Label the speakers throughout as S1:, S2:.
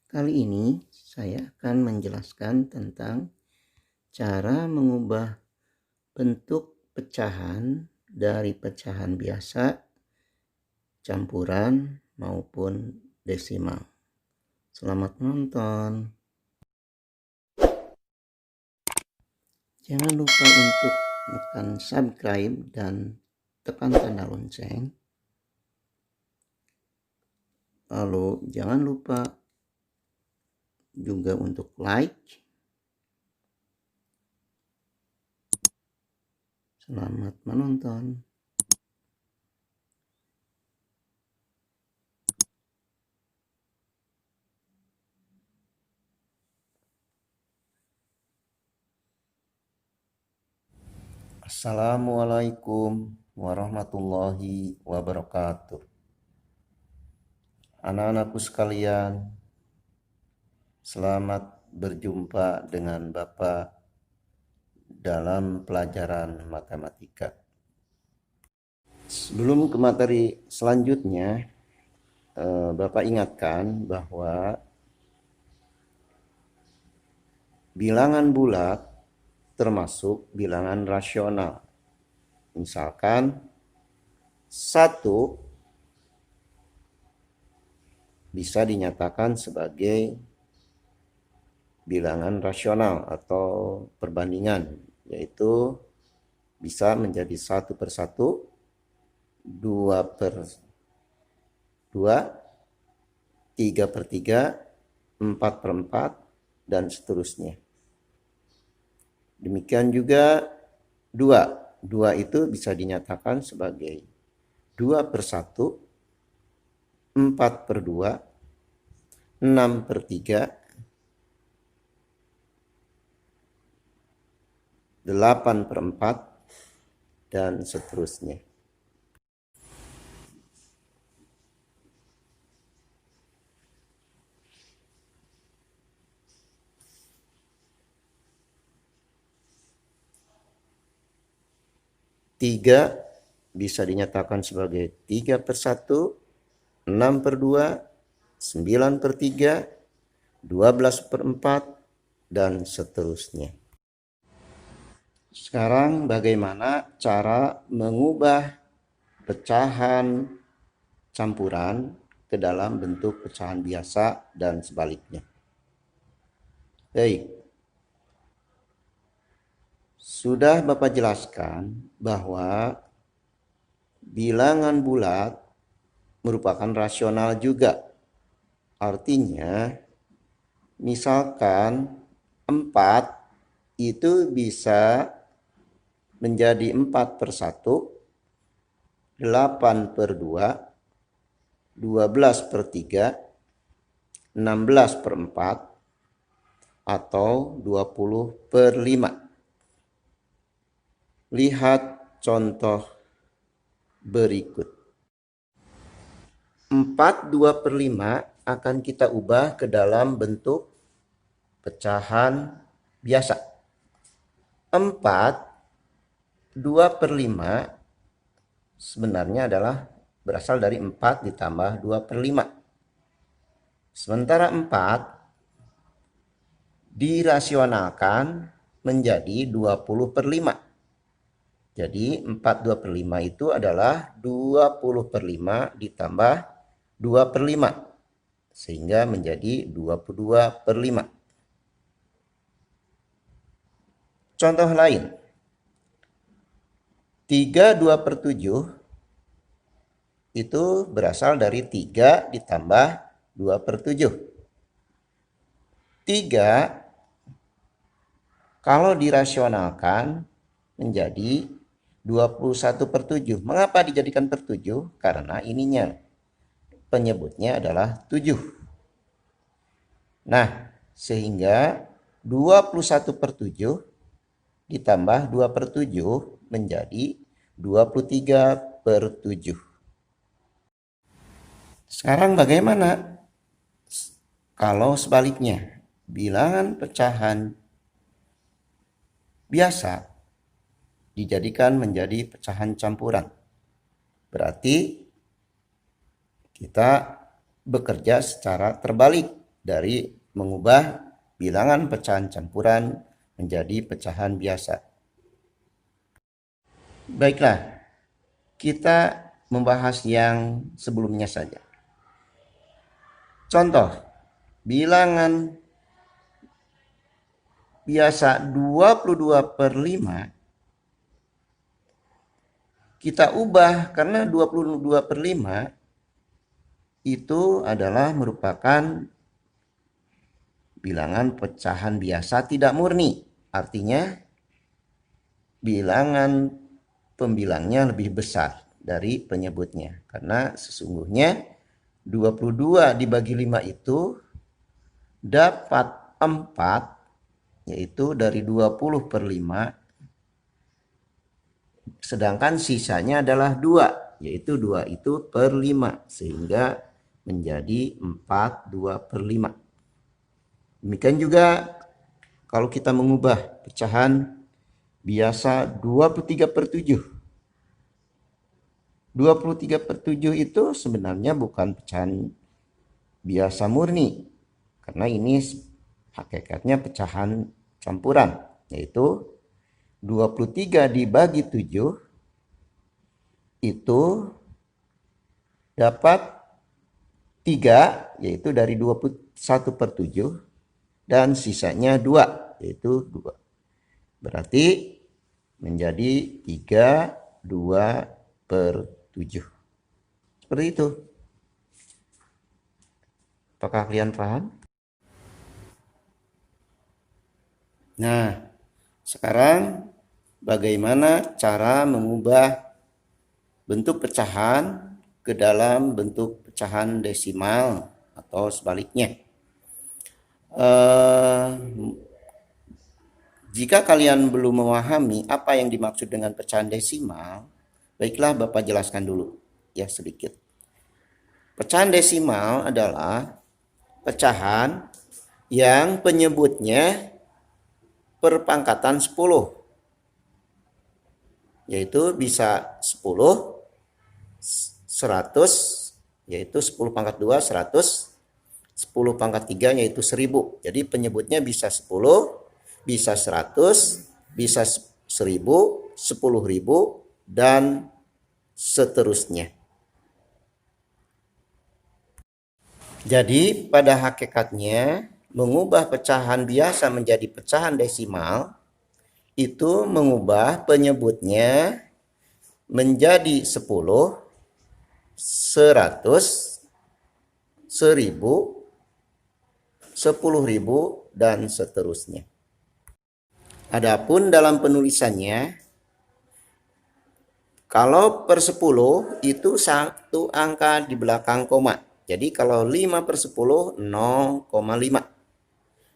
S1: Kali ini saya akan menjelaskan tentang cara mengubah bentuk pecahan dari pecahan biasa, campuran, maupun desimal. Selamat menonton. Jangan lupa untuk tekan subscribe dan tekan tanda lonceng. Lalu jangan lupa juga untuk like. Selamat menonton. Assalamualaikum warahmatullahi wabarakatuh. Anak-anakku sekalian, selamat berjumpa dengan Bapak dalam pelajaran matematika. Sebelum ke materi selanjutnya, Bapak ingatkan bahwa bilangan bulat termasuk bilangan rasional. Misalkan 1 bisa dinyatakan sebagai bilangan rasional atau perbandingan, yaitu bisa menjadi 1/1, 2/2, 3/3, 4/4, dan seterusnya. Demikian juga 2. 2 itu bisa dinyatakan sebagai 2/1, 4/2, 6/3, 8/4, dan seterusnya. Tiga bisa dinyatakan sebagai 3/1, 6/2, 9/3, 12/4, dan seterusnya. Sekarang bagaimana cara mengubah pecahan campuran ke dalam bentuk pecahan biasa dan sebaliknya. Baik. Sudah Bapak jelaskan bahwa bilangan bulat merupakan rasional juga. Artinya, misalkan 4 itu bisa menjadi 4/1, 8/2, 12/3, 16/4, atau 20/5. Lihat contoh berikut. 4 2/5 akan kita ubah ke dalam bentuk pecahan biasa. 4 2/5 sebenarnya adalah berasal dari 4 ditambah 2/5. Sementara 4 dirasionalkan menjadi 20/5. Jadi 4 2/5 itu adalah 20/5 ditambah 2/5. Sehingga menjadi 22/5. Contoh lain. 3 2/7 itu berasal dari 3 ditambah 2/7. 3 kalau dirasionalkan menjadi 21/7. Mengapa dijadikan per 7? Karena ininya penyebutnya adalah 7. Nah, sehingga 21/7 ditambah 2/7 menjadi 23/7. Sekarang bagaimana kalau sebaliknya? Bilangan pecahan biasa dijadikan menjadi pecahan campuran. Berarti kita bekerja secara terbalik dari mengubah bilangan pecahan campuran menjadi pecahan biasa. Baiklah, kita membahas yang sebelumnya saja. Contoh, bilangan biasa 22/5 kita ubah karena 22/5 itu adalah merupakan bilangan pecahan biasa tidak murni. Artinya bilangan pembilangnya lebih besar dari penyebutnya. Karena sesungguhnya 22 dibagi 5 itu dapat 4, yaitu dari 20/5. Sedangkan sisanya adalah 2, yaitu 2 itu per 5. Sehingga menjadi 4/2/5. Demikian juga kalau kita mengubah pecahan biasa 23/7. 23/7 itu sebenarnya bukan pecahan biasa murni. Karena ini hakikatnya pecahan campuran. Yaitu 23 dibagi 7 itu dapat 3, yaitu dari 21/7. Dan sisanya 2, yaitu 2. Berarti menjadi 32/7. Seperti itu. Apakah kalian paham? Nah, sekarang bagaimana cara mengubah bentuk pecahan ke dalam bentuk pecahan desimal atau sebaliknya? Jika kalian belum memahami apa yang dimaksud dengan pecahan desimal, baiklah Bapak jelaskan dulu ya sedikit. Pecahan desimal adalah pecahan yang penyebutnya per pangkatan 10. Yaitu bisa 10, 100, yaitu 10 pangkat 2, 100, 10 pangkat 3 yaitu 1000. Jadi penyebutnya bisa 10, bisa 100, bisa 1000, 10.000, dan seterusnya. Jadi pada hakikatnya mengubah pecahan biasa menjadi pecahan desimal itu mengubah penyebutnya menjadi 10, 100, 1000, 10.000, dan seterusnya. Adapun dalam penulisannya, kalau per 10 itu satu angka di belakang koma. Jadi kalau 5/10, 0,5.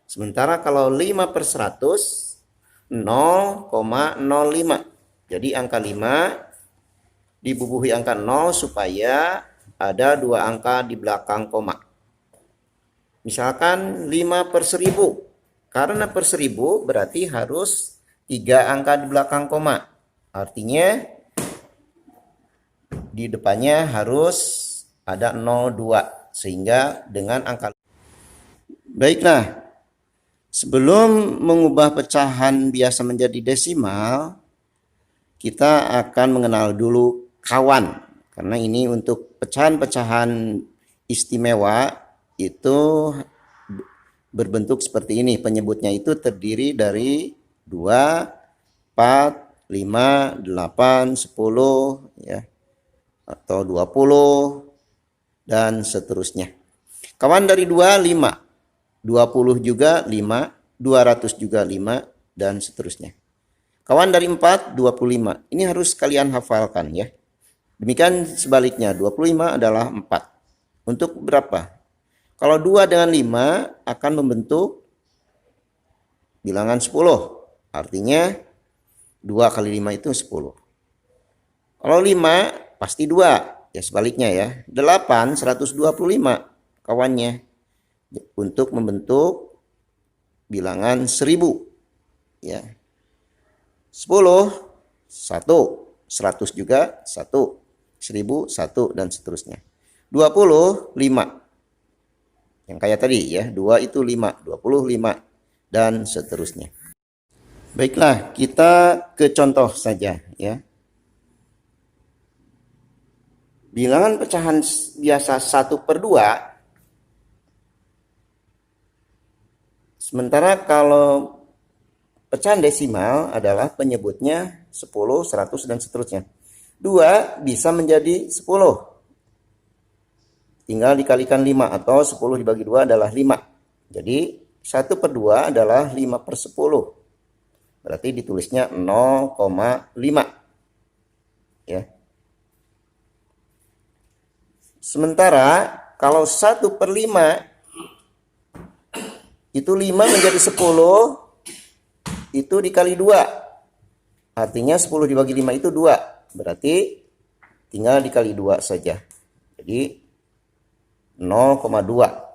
S1: Sementara kalau 5/100, 0,05. Jadi angka 5 dibubuhi angka 0 supaya ada 2 angka di belakang koma. Misalkan 5/1000. Karena per 1000 berarti harus 3 angka di belakang koma. Artinya di depannya harus ada 02. Sehingga dengan angka. Baiklah. Sebelum mengubah pecahan biasa menjadi desimal, kita akan mengenal dulu kawan. Karena ini untuk pecahan-pecahan istimewa itu berbentuk seperti ini. Penyebutnya itu terdiri dari 2, 4, 5, 8, 10, ya, atau 20, dan seterusnya. Kawan dari 2, 5. 20 juga 5, 200 juga 5, dan seterusnya. Kawan dari 4, 25. Ini harus kalian hafalkan ya. Demikian sebaliknya, 25 adalah 4. Untuk berapa? Kalau 2 dengan 5 akan membentuk bilangan 10. Artinya 2 kali 5 itu 10. Kalau 5 pasti 2. Ya sebaliknya ya. 8, 125 kawannya. Untuk membentuk bilangan 1000. Ya. 10, 1. 100 juga 1. 1000, 1, dan seterusnya. 20, 5. Yang kayak tadi ya, 2 itu 5, 25, dan seterusnya. Baiklah, kita ke contoh saja ya. Bilangan pecahan biasa 1/2. Sementara kalau pecahan desimal adalah penyebutnya 10, 100, dan seterusnya. 2 bisa menjadi 10. Tinggal dikalikan 5, atau 10 dibagi 2 adalah 5. Jadi 1/2 adalah 5/10. Berarti ditulisnya 0,5 ya. Sementara kalau 1/5 itu 5 menjadi 10, itu dikali 2. Artinya 10 dibagi 5 itu 2. Berarti tinggal dikali 2 saja. Jadi 0,2.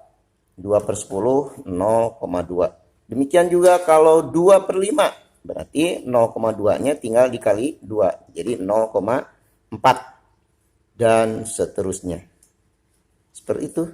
S1: 2/10, 0,2. Demikian juga kalau 2/5. Berarti 0,2-nya tinggal dikali 2. Jadi 0,4. Dan seterusnya. Seperti itu.